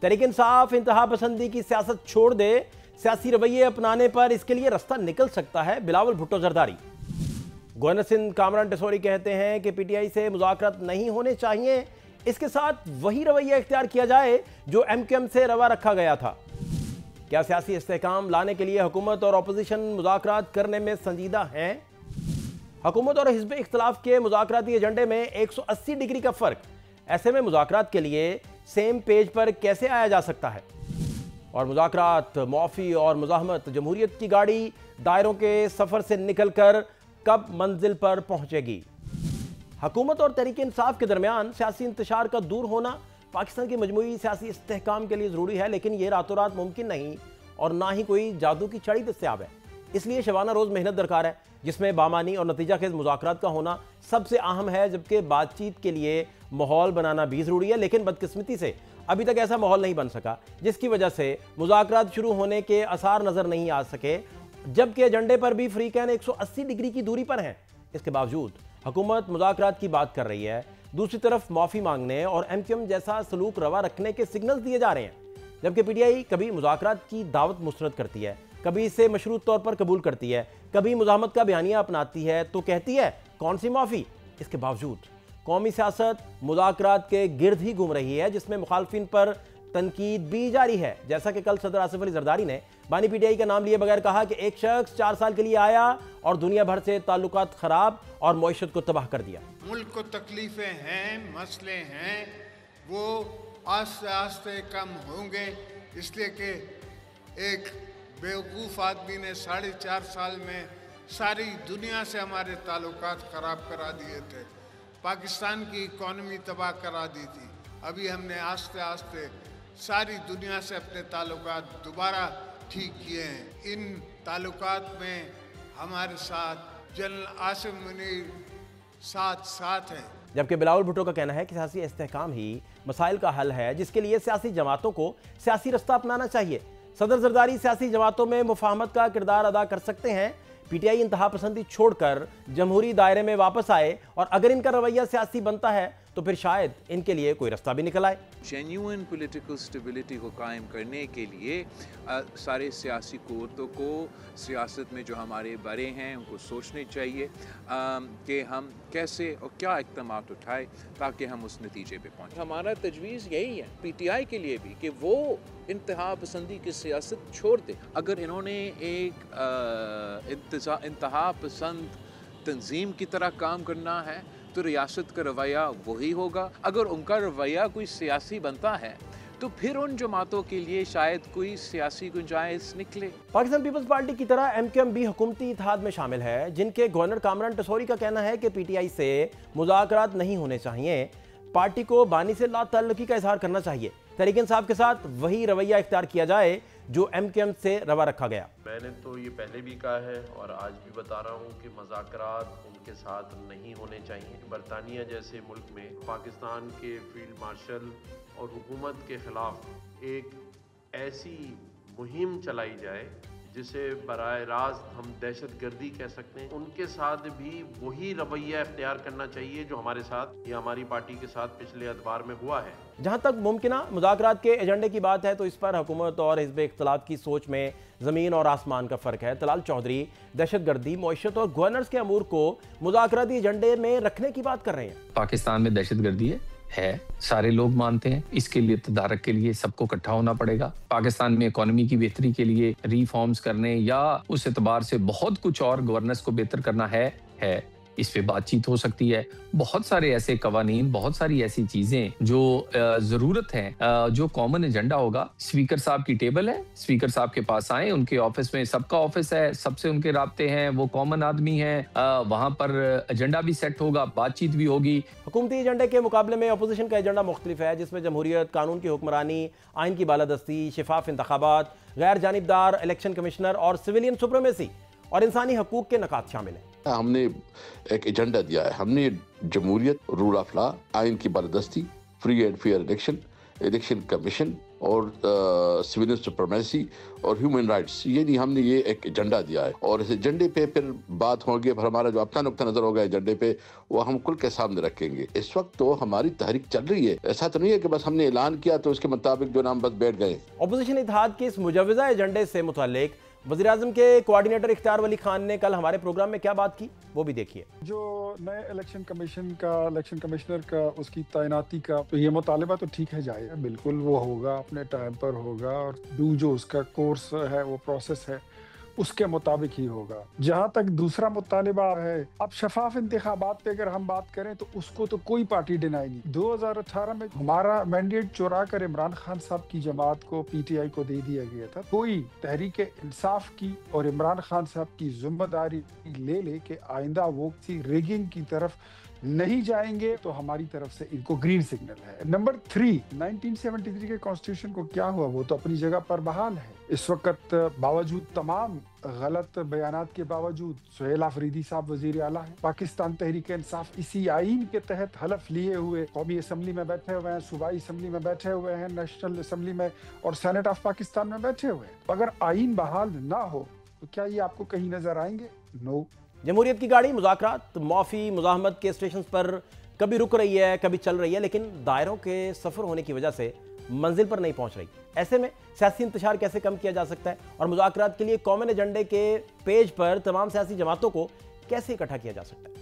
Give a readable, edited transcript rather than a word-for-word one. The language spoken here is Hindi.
तहरीक इंसाफ इंतहा पसंदी की सियासत छोड़ दे, सियासी रवैये अपनाने पर इसके लिए रास्ता निकल सकता है। बिलावल भुट्टो जरदारी। गवर्नर सिंध कामरान टेसोरी कहते हैं कि पीटीआई से मुज़ाकरात नहीं होने चाहिए, इसके साथ वही रवैया इख्तियार किया जाए जो एमक्यूएम से रवा रखा गया था। क्या सियासी इस्तेहकाम लाने के लिए हुकूमत और अपोजिशन मुज़ाकरात करने में संजीदा हैं? हुकूमत और हिज़्ब इख्तिलाफ के मुज़ाकराती एजेंडे में 180 डिग्री का फ़र्क, ऐसे में मुज़ाकरात के लिए सेम पेज पर कैसे आया जा सकता है? और मुज़ाकरात, मौफ़ी और मुज़ाहमत, जमहूरियत की गाड़ी दायरों के सफ़र से निकलकर कब मंजिल पर पहुंचेगी? हुकूमत और तहरीक इंसाफ के दरमियान सियासी इंतशार का दूर होना पाकिस्तान की मजमूई सियासी इस्तेहकाम के लिए ज़रूरी है, लेकिन यह रातों रात मुमकिन नहीं और ना ही कोई जादू की छड़ी दस्तयाब है। इसलिए शबाना रोज़ मेहनत दरकार है, जिसमें बामानी और नतीजा खेज़ मुज़ाकरात का होना सबसे अहम है, जबकि बातचीत के लिए माहौल बनाना भी ज़रूरी है। लेकिन बदकिस्मती से अभी तक ऐसा माहौल नहीं बन सका, जिसकी वजह से मुज़ाकरात शुरू होने के आसार नज़र नहीं आ सके, जबकि एजेंडे पर भी फ्रीकैन 180 डिग्री की दूरी पर हैं। इसके बावजूद हुकूमत मुज़ाकरात की बात कर रही है, दूसरी तरफ माफ़ी मांगने और एमक्यूएम जैसा सलूक रवा रखने के सिग्नल्स दिए जा रहे हैं, जबकि पीटीआई कभी मुज़ाकरात की दावत मुस्तरद करती है, कभी इसे मशरूत तौर पर कबूल करती है, कभी मुज़ाहमत का बयानिया अपनाती है तो कहती है कौन सी माफ़ी। इसके बावजूद कौमी सियासत मुज़ाकरात के गिर्द ही घूम रही है, जिसमें मुखालफिन पर तनकीद भी जारी है। जैसा कि कल सदर आसिफ अली जरदारी ने बानी पीटीआई का नाम लिए बगैर कहा कि एक शख्स 4 साल के लिए आया और दुनिया भर से ताल्लुकात खराब और मईशत को तबाह कर दिया। मुल्क को तकलीफें हैं, मसले हैं, वो आस्ते आस्ते कम होंगे, इसलिए कि एक बेवकूफ़ आदमी ने 4.5 साल में सारी दुनिया से हमारे ताल्लुकात ख़राब करा दिए थे, पाकिस्तान की इकॉनमी तबाह करा दी थी। अभी हमने आस्ते आस्ते सारी दुनिया से अपने ताल्लुकात दोबारा ठीक किए हैं। इन ताल्लुकात में हमारे साथ जनरल आसिम मुनीर साथ हैं। जबकि बिलावल भुट्टो का कहना है कि सियासी इस्तेहकाम ही मसाइल का हल है, जिसके लिए सियासी जमातों को सियासी रास्ता अपनाना चाहिए। सदर जरदारी सियासी जमातों में मुफाहमत का किरदार अदा कर सकते हैं। पीटीआई इंतहा पसंदी छोड़कर जमहूरी दायरे में वापस आए और अगर इनका रवैया सियासी बनता है तो फिर शायद इनके लिए कोई रास्ता भी निकल आए। जेन्युइन पॉलिटिकल स्टेबिलिटी को कायम करने के लिए सारे सियासी क़ुव्वतों को सियासत में जो हमारे बड़े हैं उनको सोचने चाहिए कि हम कैसे और क्या इक़दामात उठाएं ताकि हम उस नतीजे पे पहुँचें। हमारा तजवीज़ यही है पीटीआई के लिए भी कि वो इंतहा पसंदी की सियासत छोड़ दे। अगर इन्होंने एक इंतहा पसंद तंजीम की तरह काम करना है तो रियासत का रवैया वही होगा। अगर उनका रवैया कोई सियासी बनता है तो फिर उन जमातों के लिए शायद कोई सियासी गुंजाइश निकले। पाकिस्तान पीपल्स पार्टी की तरह एमक्यूएम भी हुकूमती इत्तेहाद में शामिल है, जिनके गवर्नर कामरान टेसोरी का कहना है कि पीटीआई से मुज़ाकरात नहीं होने चाहिए, पार्टी को बानी से लाताल्लुकी का इजहार करना चाहिए, तहरीक इंसाफ के साथ वही रवैया इख्तियार किया जाए जो एमक्यूएम से रवा रखा गया। मैंने तो ये पहले भी कहा है और आज भी बता रहा हूँ कि मुज़ाकरात उनके साथ नहीं होने चाहिए। बरतानिया जैसे मुल्क में पाकिस्तान के फील्ड मार्शल और हुकूमत के ख़िलाफ़ एक ऐसी मुहिम चलाई जाए जिसे बराह रास्त हम दहशतगर्दी कह सकते हैं, उनके साथ भी वही रवैया इख्तियार करना चाहिए जो हमारे साथ या हमारी पार्टी के साथ पिछले अदवार में हुआ है। जहां तक मुमकिन मुज़ाकरात के एजेंडे की बात है तो इस पर हुकूमत और हिज़्ब इख्तिलाफ की सोच में ज़मीन और आसमान का फ़र्क है। तलाल चौधरी दहशतगर्दी, मईशत और गवर्नर्स के अमूर को मुज़ाकराती एजेंडे में रखने की बात कर रहे हैं। पाकिस्तान में दहशतगर्दी है, सारे लोग मानते हैं। इसके लिए तदारक के लिए सबको इकट्ठा होना पड़ेगा। पाकिस्तान में इकोनॉमी की बेहतरी के लिए रिफॉर्म्स करने या उस एतबार से बहुत कुछ और गवर्नेंस को बेहतर करना है इस पे बातचीत हो सकती है। बहुत सारे ऐसे कवानीन, बहुत सारी ऐसी चीजें जो जरूरत है, जो कॉमन एजेंडा होगा। स्पीकर साहब की टेबल है, स्पीकर साहब के पास आए, उनके ऑफिस में सबका ऑफिस है, सबसे उनके राब्ते हैं, वो कॉमन आदमी है, वहां पर एजेंडा भी सेट होगा, बातचीत भी होगी। हुकूमती एजेंडे के मुकाबले में अपोजिशन का एजेंडा मुख्तलिफ है, जिसमें जमहूरियत, कानून की हुक्मरानी, आइन की बालादस्ती, शिफाफ इंतखाबात, गैर जानिबदार इलेक्शन कमिश्नर और सिविलियन सुप्रीमेसी और इंसानी हकूक के नकात शामिल हैं। हमने एक एजेंडा दिया है, हमने जमहूरियत, रूल ऑफ लॉ, आइन की बालादस्ती, free and fair election, election commission और सिविलियन सुप्रीमेसी और ह्यूमन राइट्स, ये नहीं हमने ये एक एजेंडा दिया है और इस एजेंडे पे फिर बात होगी। फिर हमारा जो अपना नुक्ता नजर होगा एजेंडे पे वो हम खुल के सामने रखेंगे। इस वक्त तो हमारी तहरीक चल रही है, ऐसा तो नहीं है कि बस हमने ऐलान किया तो उसके मुताबिक जो नाम बस बैठ गए। ऑपोजिशन इत्तेहाद के इस मुजव्वजा एजेंडे से मुताल्लिक वज़ीर-ए-आज़म के कोऑर्डिनेटर इख्तियार वली खान ने कल हमारे प्रोग्राम में क्या बात की, वो भी देखिए। जो नए इलेक्शन कमिश्नर का उसकी तैनाती का तो ये मुतालिबा तो ठीक है, जाएगा बिल्कुल, वो होगा, अपने टाइम पर होगा और जो उसका कोर्स है वो प्रोसेस है उसके मुताबिक ही होगा। जहां तक दूसरा मुतालिबा है, अब शफाफ इंतखाबात पे अगर हम बात करें तो उसको तो कोई पार्टी डिनाई नहीं। 2018 में हमारा मैंडेट चुरा कर इमरान खान साहब की जमात को पीटीआई को दे दिया गया था। कोई तहरीक इंसाफ की और इमरान खान साहब की जिम्मेदारी ले के आइंदा वो किसी रिगिंग की तरफ नहीं जाएंगे तो हमारी तरफ से इनको ग्रीन सिग्नल है। नंबर 3, 1973 के कॉन्स्टिट्यूशन को क्या हुआ, वो तो अपनी जगह पर बहाल है। इस वक्त बावजूद तमाम गलत बयानात के बावजूद सुहेल आफरीदी साहब वजीर आला है। पाकिस्तान तहरीक इंसाफ इसी आईन के तहत हलफ लिए हुए कौमी असम्बली में बैठे हुए हैं, सूबाई असम्बली में बैठे हुए हैं, नेशनल असम्बली में और सेनेट ऑफ पाकिस्तान में बैठे हुए हैं। अगर आईन बहाल ना हो तो क्या ये आपको कहीं नजर आएंगे? नो। जमहूरियत की गाड़ी मुज़ाकरात, माफ़ी, मुज़ाहमत के स्टेशन पर कभी रुक रही है, कभी चल रही है, लेकिन दायरों के सफ़र होने की वजह से मंजिल पर नहीं पहुंच रही। ऐसे में सियासी इंतशार कैसे कम किया जा सकता है और मुज़ाकरात के लिए कॉमन एजेंडे के पेज पर तमाम सियासी जमातों को कैसे इकट्ठा किया जा सकता है?